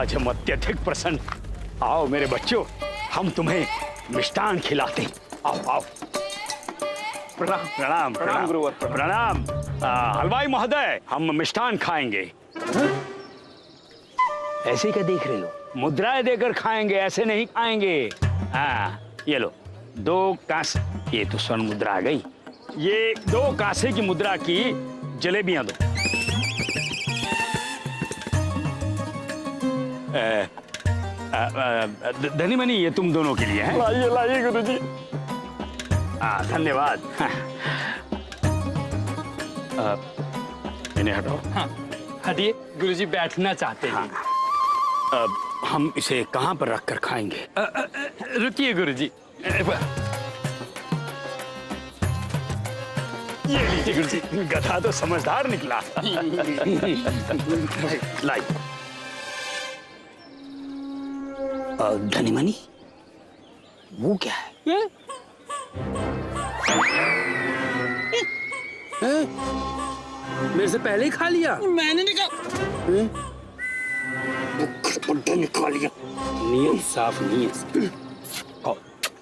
आज हम अत्यधिक प्रसन्न। आओ मेरे बच्चों, हम तुम्हें मिष्टान खिलाते हैं। आओ आओ। प्रणाम प्रणाम प्रणाम गुरुवर प्रणाम। हलवाई महोदय, हम मिष्टान खाएंगे। ऐसे क्या देख रहे हो? मुद्राएं देकर खाएंगे, ऐसे नहीं खाएंगे। हाँ ये लो 2 कांसे, ये तो स्वर्ण मुद्रा आ गई। ये 2 कांसे की मुद्रा की जलेबियां दो। धनी मनी, ये तुम दोनों के लिए है। लाइए लाइए गुरुजी। धन्यवाद। इन्हें हटाओ। हाँ हटिए, गुरुजी बैठना चाहते हैं। हम इसे कहाँ पर रखकर खाएंगे? रुकिए गुरुजी। ये लीजिए गुरुजी। गधा तो समझदार निकला। लाई। धनी मनी, वो क्या है? मेरे से पहले ही खा लिया। मैंने नहीं कहा। निकाल लिया। नीयत साफ नहीं है। खाओ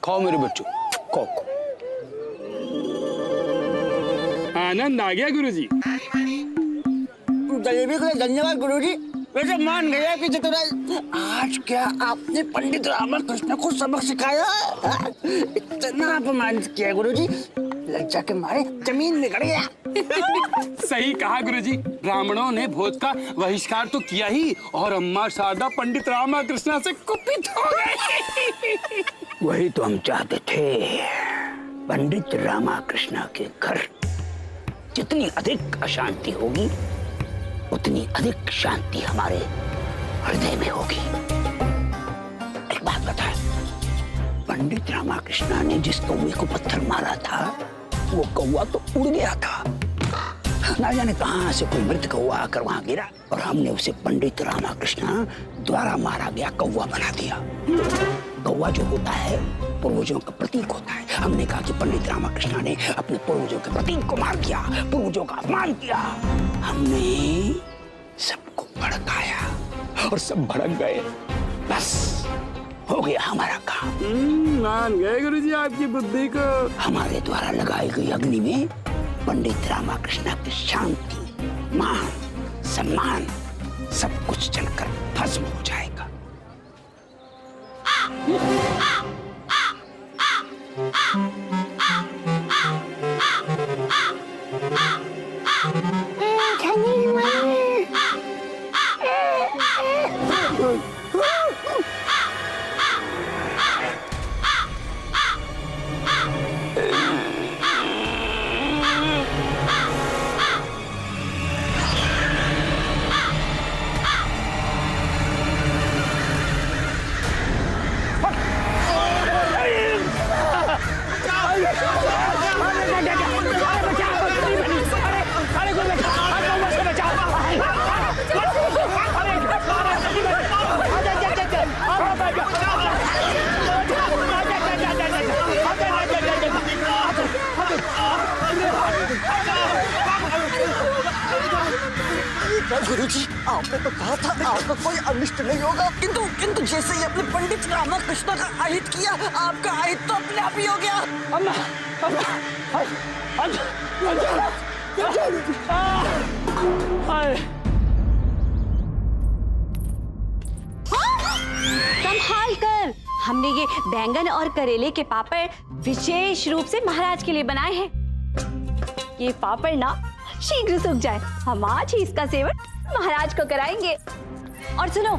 खाओ मेरे बच्चों, खाओ। आनंद आ गया गुरुजी। जलेबी के लिए धन्यवाद गुरुजी। वैसे मान गया कि जितना आज क्या आपने पंडित रामकृष्ण को सबक सिखाया, इतना अपमानित किया गुरुजी, लज्जा के मारे जमीन में गड़ गया। सही कहा गुरुजी। ब्राह्मणों ने भोज का बहिष्कार तो किया ही, और अम्मा शारदा पंडित रामकृष्ण से कुपित हो गए। वही तो हम चाहते थे। पंडित रामकृष्ण के घर जितनी अधिक अशांति होगी, उतनी अधिक शांति हमारे हृदय में होगी। एक बात बताएं, पंडित रामकृष्ण ने जिस कौवे को पत्थर मारा था, वो कौवा तो उड़ गया था। ना जाने कहां से कोई मृत कौवा आकर वहां गिरा, और हमने उसे पंडित रामकृष्ण द्वारा मारा गया कौवा बना दिया। कौवा जो होता है पूर्वजों का प्रतीक होता है। हमने कहा कि पंडित रामकृष्ण ने अपने पूर्वजों के प्रतीक को मार दिया, पूर्वजों का अपमान किया। हमने सबको भड़काया और सब भड़क गए। बस हो गया हमारा काम। मान गए गुरुजी आपकी बुद्धि को। हमारे द्वारा लगाई गई अग्नि में पंडित रामकृष्ण की शांति, मान, सम्मान सब कुछ जलकर भस्म हो जाएगा। गुरुजी, आपने तो कहा था आपका कोई अनिष्ट नहीं होगा, किंतु जैसे ही आपने पंडित रामकृष्ण का आहित किया, आपका आहित तो अपने आप ही हो गया। संभाल कर, हमने ये बैंगन और करेले के पापड़ विशेष रूप से महाराज के लिए बनाए हैं। ये पापड़ ना शीघ्र सूख जाए, हम आज ही इसका सेवन महाराज को कराएंगे। और सुनो,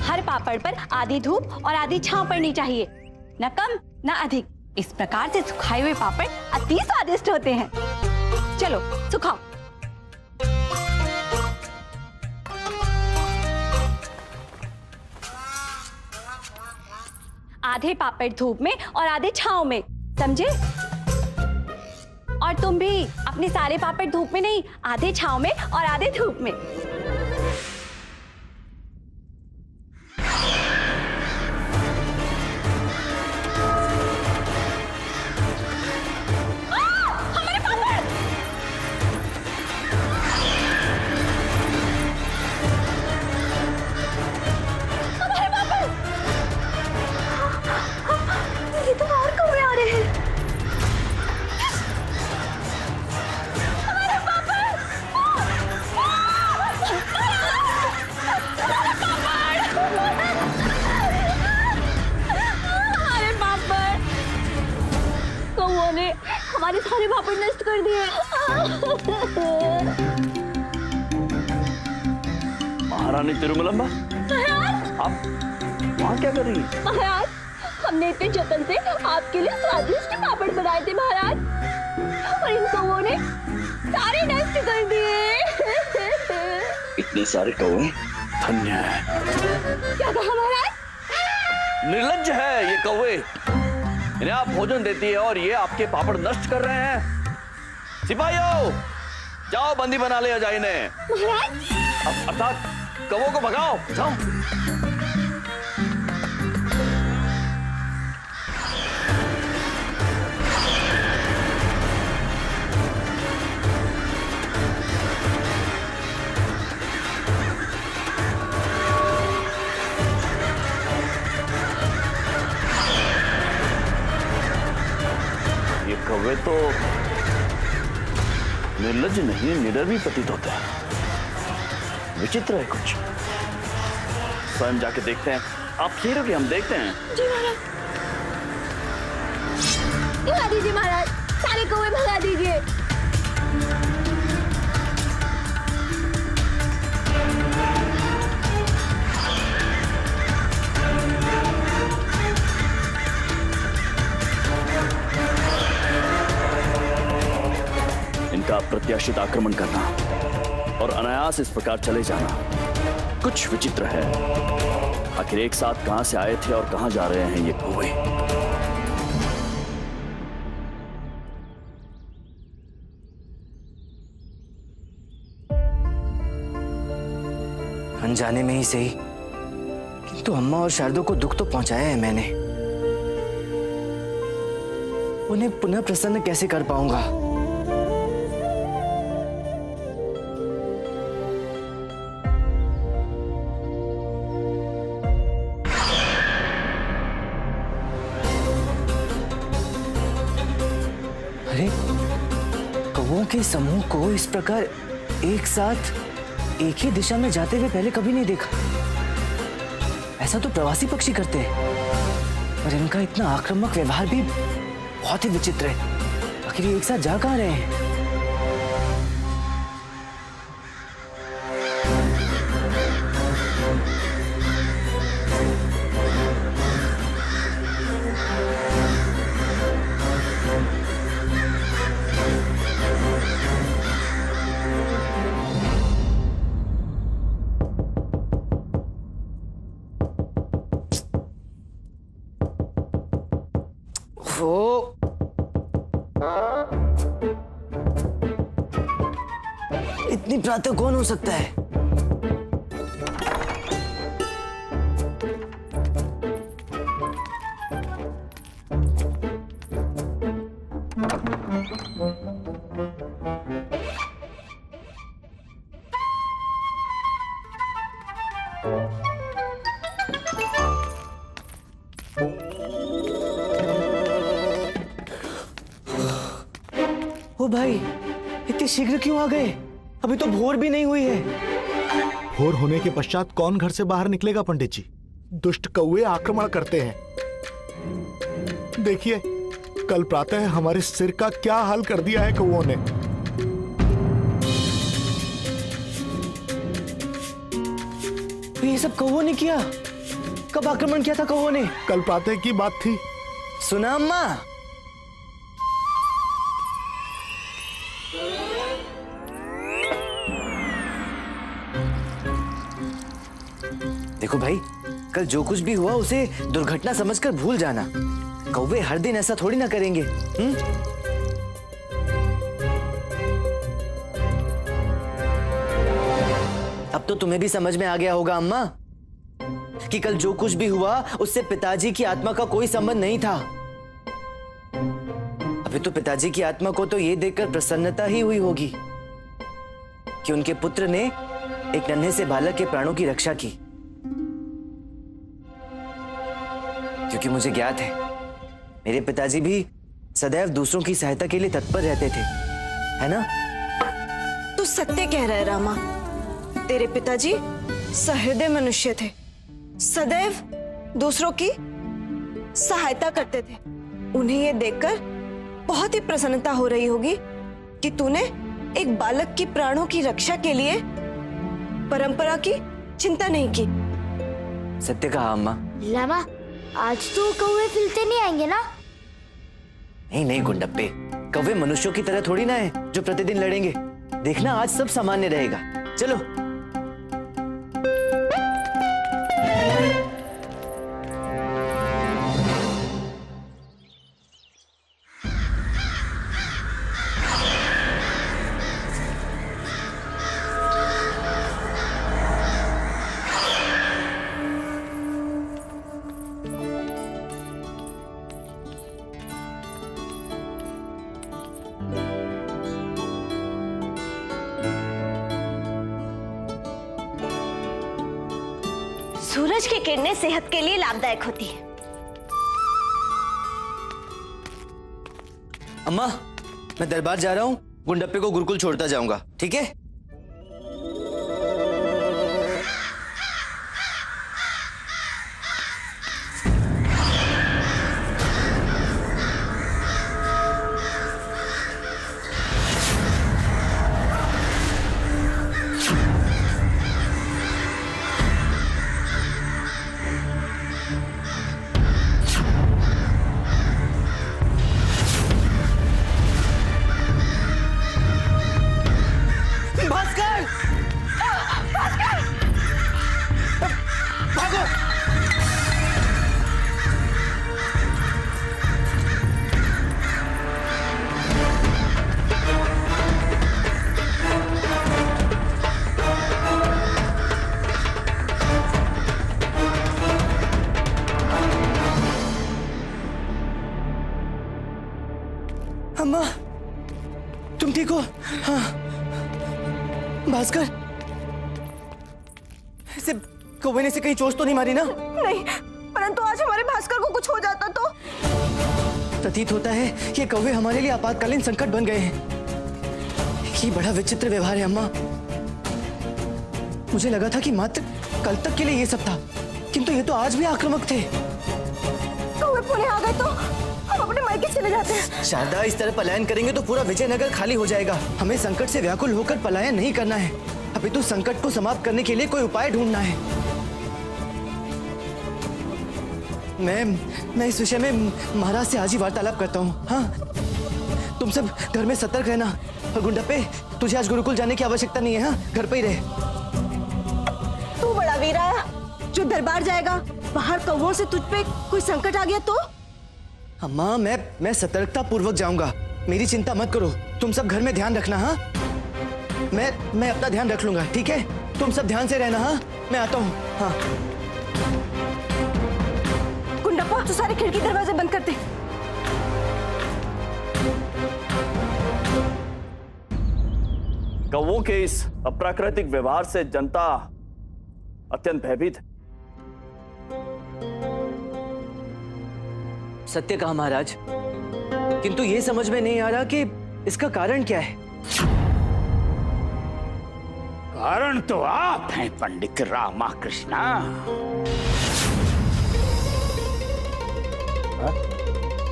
हर पापड़ पर आधी धूप और आधी छांव पड़नी चाहिए, न कम न अधिक। इस प्रकार से सुखाए हुए पापड़ अति स्वादिष्ट होते हैं। चलो सुखाओ। आधे पापड़ धूप में और आधे छांव में, समझे? और तुम भी अपने सारे पापड़ धूप में नहीं, आधे छांव में और आधे धूप में। हमारे पापड़! नष्ट कर दिए। महारानी तिरुमलम्बा, आप वहाँ क्या कर रही हैं? महाराज, हमने इतने जतन से आपके लिए स्वादिष्ट पापड़ बनाए थे महाराज, और इन कौवों ने सारे नष्ट कर दिए। इतने सारे कौवे, धन्य है। क्या कहा महाराज? निर्लज्ज है ये कौवे, इन्हें आप भोजन देती है और ये आपके पापड़ नष्ट कर रहे हैं। सिपाहियों, जाओ बंदी बना ले जाए इन्हें। महाराज, अर्थात कौवों को भगाओ, जाओ। ये कौवे तो निर्लज्ज नहीं, निडर भी प्रतीत होते हैं। विचित्र है कुछ। स्वयं जाके देखते हैं। आप यही रुकिए, हम देखते हैं। जी महाराज। भगा दीजिए महाराज, सारे कौवे भगा दीजिए। इनका अप्रत्याशित आक्रमण करना और अनायास इस प्रकार चले जाना कुछ विचित्र है। आखिर एक साथ कहां से आए थे और कहां जा रहे हैं ये कौवे? अनजाने में ही सही, किंतु अम्मा और शारदों को दुख तो पहुंचाया है मैंने। उन्हें पुनः प्रसन्न कैसे कर पाऊंगा? अरे, कौवों के समूह को इस प्रकार एक साथ एक ही दिशा में जाते हुए पहले कभी नहीं देखा। ऐसा तो प्रवासी पक्षी करते हैं, पर इनका इतना आक्रामक व्यवहार भी बहुत ही विचित्र है। आखिर ये एक साथ जा कहां रहे हैं? वो इतनी प्रातः कौन हो सकता है? ओ भाई, इतने शीघ्र क्यों आ गए? अभी तो भोर भी नहीं हुई है। भोर होने के पश्चात कौन घर से बाहर निकलेगा पंडित जी? दुष्ट कौवे आक्रमण करते हैं। देखिए, कल प्रातः हमारे सिर का क्या हाल कर दिया है कौवों ने। ये सब कौवों ने किया? कब आक्रमण किया था कौवों ने? कल प्रातः की बात थी। सुना अम्मा? देखो भाई, कल जो कुछ भी हुआ उसे दुर्घटना समझकर भूल जाना। कौवे हर दिन ऐसा थोड़ी ना करेंगे। अब तो तुम्हें भी समझ में आ गया होगा अम्मा कि कल जो कुछ भी हुआ उससे पिताजी की आत्मा का कोई संबंध नहीं था। अभी तो पिताजी की आत्मा को तो ये देखकर प्रसन्नता ही हुई होगी कि उनके पुत्र ने एक नन्हे से बालक के प्राणों की रक्षा की। क्योंकि मुझे ज्ञात है मेरे पिताजी भी सदैव दूसरों की सहायता के लिए तत्पर रहते थे, है ना? तू सत्य कह रहा है रामा। तेरे पिताजी सहृदय मनुष्य थे, सदैव दूसरों की सहायता करते थे। उन्हें यह देखकर बहुत ही प्रसन्नता हो रही होगी कि तूने एक बालक की प्राणों की रक्षा के लिए परंपरा की चिंता नहीं की। सत्य कहा अम्मा। लामा, आज तो कौवे फिलते नहीं आएंगे ना? नहीं नहीं गुंडप्पे, कौवे मनुष्यों की तरह थोड़ी ना है जो प्रतिदिन लड़ेंगे। देखना आज सब सामान्य रहेगा। चलो। सूरज की किरणें सेहत के लिए लाभदायक होती है। अम्मा, मैं दरबार जा रहा हूँ, गुंडप्पे को गुरुकुल छोड़ता जाऊंगा, ठीक है? अम्मा, तुम ठीक हो? हाँ। भास्कर, ऐसे कौवे ने से कहीं चोट तो नहीं मारी ना? नहीं, परंतु आज हमारे भास्कर को कुछ हो जाता तो? प्रतीत होता है ये कौवे हमारे लिए आपातकालीन संकट बन गए हैं। ये बड़ा विचित्र व्यवहार है अम्मा। मुझे लगा था कि मात्र कल तक के लिए ये सब था, किंतु ये तो आज भी आक्रामक थे। कौवे पुणे आ गए तो हम अपने मायके चले जाते हैं। शारदा, इस तरह पलायन करेंगे तो पूरा विजयनगर खाली हो जाएगा। हमें संकट से व्याकुल होकर पलायन नहीं करना है, अपितु संकट को समाप्त करने के लिए कोई उपाय ढूंढना है। मैं इस विषय में महाराज से आज ही वार्तालाप करता हूँ। हाँ, तुम सब घर में सतर्क रहना। और गुंडप्पे, तुझे आज गुरुकुल जाने की आवश्यकता नहीं है। हाँ, घर पे ही रहे। तू बड़ा वीर आया जो दरबार जाएगा, बाहर कौवों से तुझ पे कोई संकट आ गया तो? अम्मा, मैं सतर्कता पूर्वक जाऊंगा, मेरी चिंता मत करो। तुम सब घर में ध्यान रखना। हाँ, मैं अपना ध्यान रख लूंगा, ठीक है? तुम सब ध्यान से रहना। हाँ, मैं आता हूँ। हाँ। गुंडप्पा, तू सारे खिड़की दरवाजे बंद कर दे। कौवों के इस अप्राकृतिक व्यवहार से जनता अत्यंत भयभीत है। सत्य कहा महाराज, किंतु ये समझ में नहीं आ रहा कि इसका कारण क्या है। कारण तो आप हैं पंडित रामाकृष्णा।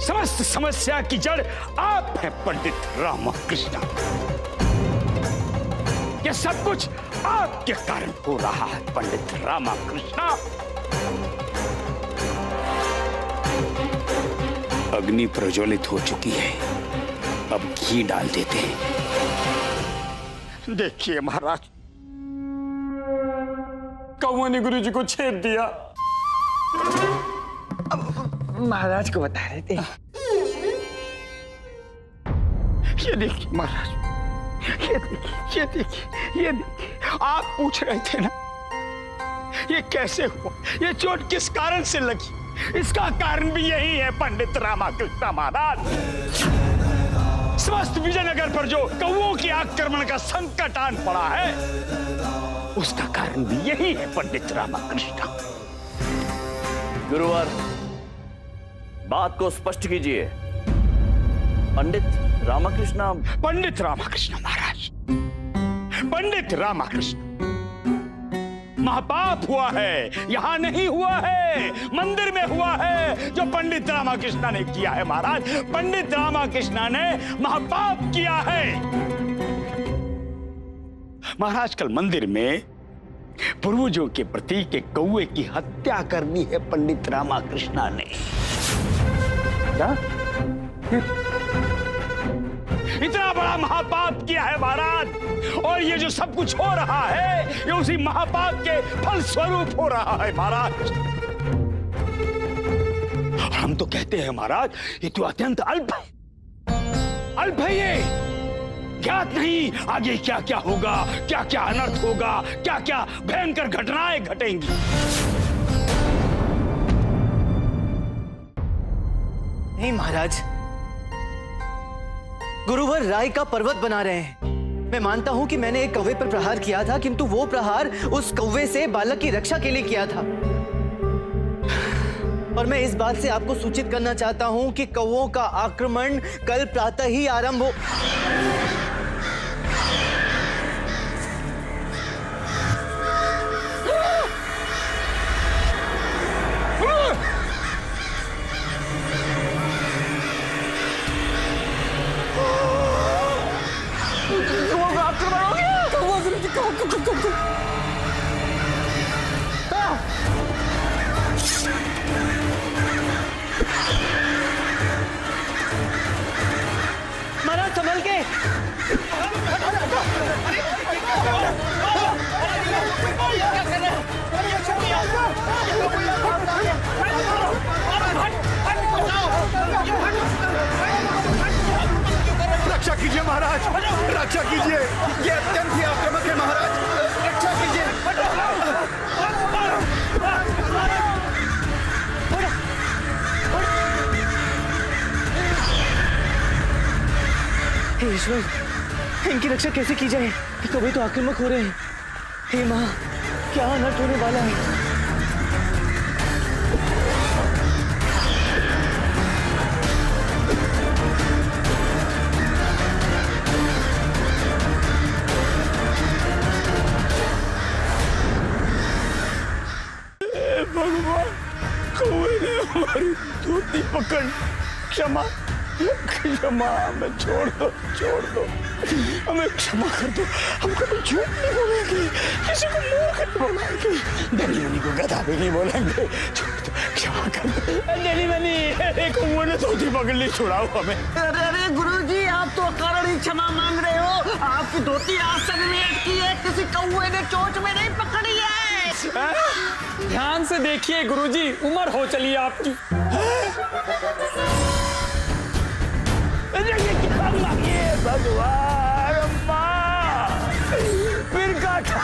समस्त समस्या की जड़ आप हैं पंडित रामाकृष्णा। यह सब कुछ आपके कारण हो रहा है पंडित रामाकृष्णा। अग्नि प्रज्वलित हो चुकी है, अब घी डाल देते हैं। देखिए महाराज, कौवे ने गुरुजी को छेद दिया। महाराज को बता रहे थे। ये देखिए महाराज, ये देखिए, ये देखिए, ये देखिए। आप पूछ रहे थे ना ये कैसे हुआ, ये चोट किस कारण से लगी? इसका कारण भी यही है पंडित रामाकृष्ण महाराज। समस्त विजयनगर पर जो कौवों के आक्रमण का संकट आन पड़ा है, उसका कारण भी यही है पंडित रामाकृष्ण। गुरुवर, बात को स्पष्ट कीजिए। पंडित रामाकृष्ण। पंडित रामाकृष्ण महाराज, पंडित रामाकृष्ण, महापाप हुआ है, यहां नहीं हुआ है, मंदिर में हुआ है जो पंडित रामाकृष्ण ने किया है महाराज। पंडित रामाकृष्ण ने महापाप किया है। महाराज कल मंदिर में पूर्वजों के प्रतीक एक कौवे की हत्या कर दी है पंडित रामाकृष्णा ने। क्या? इतना बड़ा महापाप किया है महाराज, और ये जो सब कुछ हो रहा है ये उसी महापाप के फल स्वरूप हो रहा है महाराज। और हम तो कहते हैं महाराज ये तो अत्यंत अल्प है, अल्प है ये। ज्ञात नहीं आगे क्या क्या होगा, क्या क्या अनर्थ होगा, क्या क्या भयंकर घटनाएं घटेंगी। नहीं महाराज, गुरुवर राय का पर्वत बना रहे हैं। मैं मानता हूं कि मैंने एक कौवे पर प्रहार किया था, किंतु वो प्रहार उस कौवे से बालक की रक्षा के लिए किया था। और मैं इस बात से आपको सूचित करना चाहता हूं कि कौवों का आक्रमण कल प्रातः ही आरंभ हो। महाराज संभल के। रक्षा कीजिए महाराज, रक्षा कीजिए, ये अत्यंत ही आक्रामक है महाराज, रक्षा कीजिए। हे ईश्वर, इनकी रक्षा कैसे की जाए? कौवे तो आक्रामक हो रहे हैं। हे माँ, क्या अनर्थ होने वाला है? भगवान, कौवे ने हमारी धोती पकड़, क्षमा क्षमा, हमें छोड़ दो, हमें क्षमा कर दो। हम कभी झूठ नहीं बोलेंगे, किसी को मूर्ख नहीं बोलेंगे, धनी मनी को गधा भी नहीं बोलेंगे। छोड़ दो, क्षमा कर दो। धनी मनी, कौवे ने धोती पकड़ ली, छुड़ाओ हमें। अरे गुरुजी, आप तो अकारण ही क्षमा मांग रहे हो। आपकी धोती आसन में अटकी है, किसी कौवे ने चोंच में नहीं पकड़ी है। ध्यान से देखिए गुरुजी, उम्र हो चली आपकी। भगवान, अम्मा फिर काटा।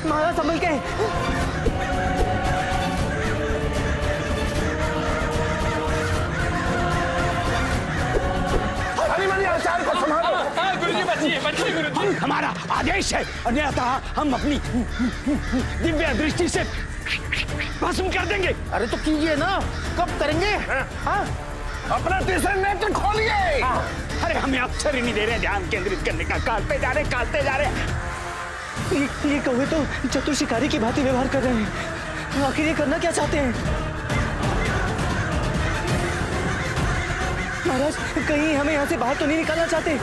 महाराज संभल के। बचिए गुरुजी। हमारा आदेश है, अन्यथा हम अपनी दिव्य दृष्टि से भस्म कर देंगे। अरे तो कीजिए ना, कब करेंगे? हाँ? अपना तीसरा नेत्र खोलिए। अरे हमें अवसर ही नहीं दे रहे ध्यान केंद्रित करने का। काटते जा रहे। ये कौवे तो चतुर शिकारी की भांति व्यवहार कर रहे हैं। आखिर ये करना क्या चाहते हैं? महाराज, कहीं हमें यहाँ से बाहर तो नहीं निकालना चाहते?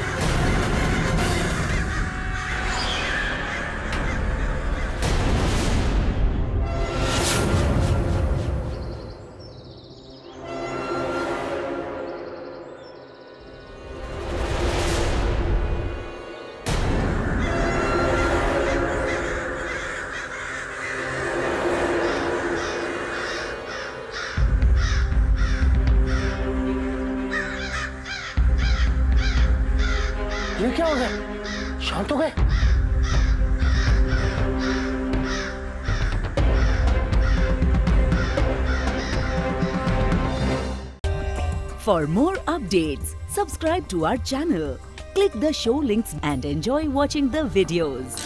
ये क्या हो गया? शांत हो गए? For more updates, subscribe to our channel, click the show links and enjoy watching the videos.